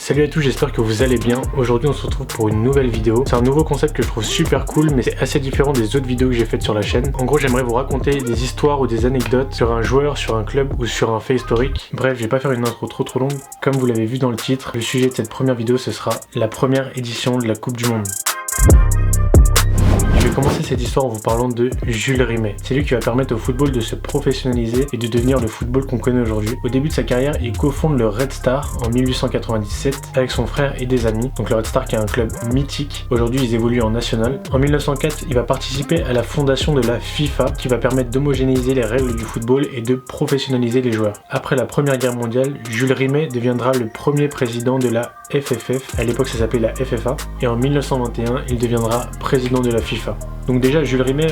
Salut à tous, j'espère que vous allez bien. Aujourd'hui on se retrouve pour une nouvelle vidéo. C'est un nouveau concept que je trouve super cool, mais c'est assez différent des autres vidéos que j'ai faites sur la chaîne. En gros, j'aimerais vous raconter des histoires ou des anecdotes sur un joueur, sur un club ou sur un fait historique. Bref, je vais pas faire une intro trop longue. Comme vous l'avez vu dans le titre, le sujet de cette première vidéo, ce sera la première édition de la Coupe du Monde. Je vais commencer cette histoire en vous parlant de Jules Rimet. C'est lui qui va permettre au football de se professionnaliser et de devenir le football qu'on connaît aujourd'hui. Au début de sa carrière, il cofonde le Red Star en 1897 avec son frère et des amis. Donc le Red Star qui est un club mythique. Aujourd'hui, ils évoluent en national. En 1904, il va participer à la fondation de la FIFA qui va permettre d'homogénéiser les règles du football et de professionnaliser les joueurs. Après la Première Guerre mondiale, Jules Rimet deviendra le premier président de la FFF. À l'époque, ça s'appelait la FFA. Et en 1921, il deviendra président de la FIFA. Donc déjà, Jules Rimet,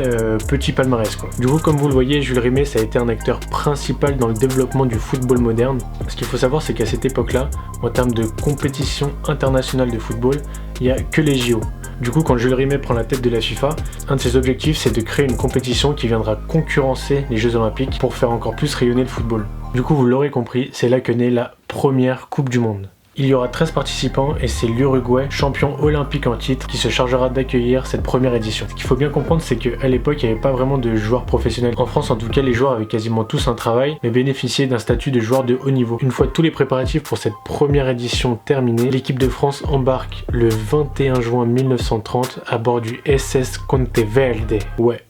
petit palmarès quoi. Du coup, comme vous le voyez, Jules Rimet, ça a été un acteur principal dans le développement du football moderne. Ce qu'il faut savoir, c'est qu'à cette époque-là, en termes de compétition internationale de football, il n'y a que les JO. Du coup, quand Jules Rimet prend la tête de la FIFA, un de ses objectifs, c'est de créer une compétition qui viendra concurrencer les Jeux Olympiques pour faire encore plus rayonner le football. Du coup, vous l'aurez compris, c'est là que naît la première Coupe du Monde. Il y aura 13 participants et c'est l'Uruguay, champion olympique en titre, qui se chargera d'accueillir cette première édition. Ce qu'il faut bien comprendre, c'est qu'à l'époque, il n'y avait pas vraiment de joueurs professionnels. En France, en tout cas, les joueurs avaient quasiment tous un travail, mais bénéficiaient d'un statut de joueur de haut niveau. Une fois tous les préparatifs pour cette première édition terminés, l'équipe de France embarque le 21 juin 1930 à bord du SS Conteverde. Ouais,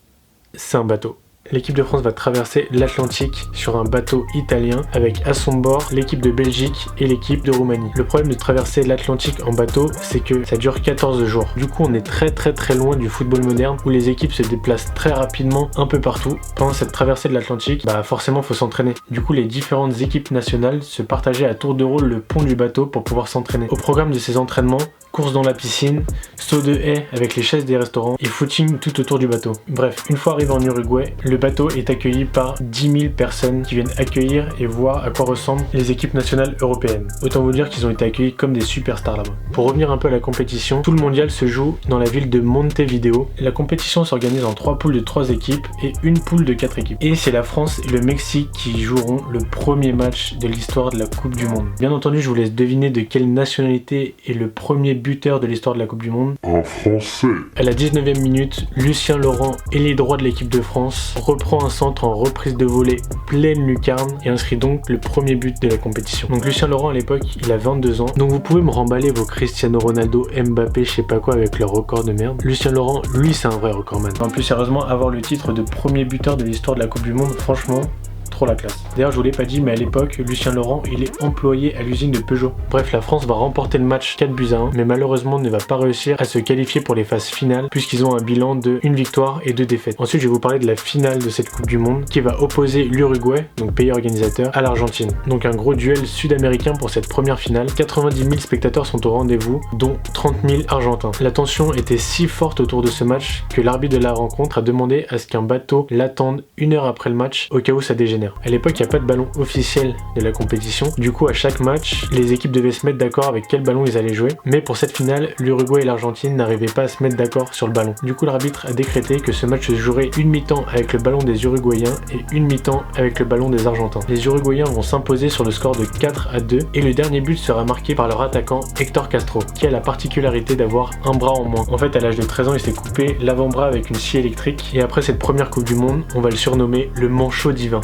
c'est un bateau. L'équipe de France va traverser l'Atlantique sur un bateau italien avec à son bord l'équipe de Belgique et l'équipe de Roumanie. Le problème de traverser l'Atlantique en bateau, c'est que ça dure 14 jours. Du coup, on est très loin du football moderne où les équipes se déplacent très rapidement un peu partout. Pendant cette traversée de l'Atlantique, forcément faut s'entraîner. Du coup, les différentes équipes nationales se partageaient à tour de rôle le pont du bateau pour pouvoir s'entraîner. Au programme de ces entraînements, course dans la piscine, saut de haie avec les chaises des restaurants et footing tout autour du bateau. Bref, une fois arrivé en Uruguay, le bateau est accueilli par 10 000 personnes qui viennent accueillir et voir à quoi ressemblent les équipes nationales européennes. Autant vous dire qu'ils ont été accueillis comme des superstars là-bas. Pour revenir un peu à la compétition, tout le mondial se joue dans la ville de Montevideo. La compétition s'organise en 3 poules de 3 équipes et une poule de 4 équipes. Et c'est la France et le Mexique qui joueront le premier match de l'histoire de la Coupe du Monde. Bien entendu, je vous laisse deviner de quelle nationalité est le premier buteur de l'histoire de la Coupe du Monde. Un Français. À la 19e minute, Lucien Laurent, ailier droit de l'équipe de France, reprend un centre en reprise de volée pleine lucarne et inscrit donc le premier but de la compétition. Donc Lucien Laurent à l'époque, il a 22 ans. Donc vous pouvez me remballer vos Cristiano Ronaldo, Mbappé, je sais pas quoi avec leur record de merde. Lucien Laurent, lui c'est un vrai recordman. En plus sérieusement, avoir le titre de premier buteur de l'histoire de la Coupe du Monde, franchement, trop la classe. D'ailleurs, je vous l'ai pas dit, mais à l'époque, Lucien Laurent, il est employé à l'usine de Peugeot. Bref, la France va remporter le match 4-1, mais malheureusement ne va pas réussir à se qualifier pour les phases finales, puisqu'ils ont un bilan de 1 victoire et 2 défaites. Ensuite, je vais vous parler de la finale de cette Coupe du Monde, qui va opposer l'Uruguay, donc pays organisateur, à l'Argentine. Donc un gros duel sud-américain pour cette première finale. 90 000 spectateurs sont au rendez-vous, dont 30 000 Argentins. La tension était si forte autour de ce match que l'arbitre de la rencontre a demandé à ce qu'un bateau l'attende 1 heure après le match, au cas où ça dégénère. À l'époque, il n'y a pas de ballon officiel de la compétition. Du coup, à chaque match, les équipes devaient se mettre d'accord avec quel ballon ils allaient jouer. Mais pour cette finale, l'Uruguay et l'Argentine n'arrivaient pas à se mettre d'accord sur le ballon. Du coup, l'arbitre a décrété que ce match se jouerait une mi-temps avec le ballon des Uruguayens et une mi-temps avec le ballon des Argentins. Les Uruguayens vont s'imposer sur le score de 4-2 et le dernier but sera marqué par leur attaquant Héctor Castro, qui a la particularité d'avoir un bras en moins. En fait, à l'âge de 13 ans, il s'est coupé l'avant-bras avec une scie électrique et après cette première Coupe du Monde, on va le surnommer le manchot divin.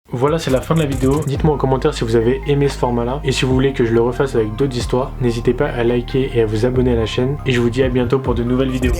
Voilà, c'est la fin de la vidéo. Dites-moi en commentaire si vous avez aimé ce format-là. Et si vous voulez que je le refasse avec d'autres histoires, n'hésitez pas à liker et à vous abonner à la chaîne. Et je vous dis à bientôt pour de nouvelles vidéos.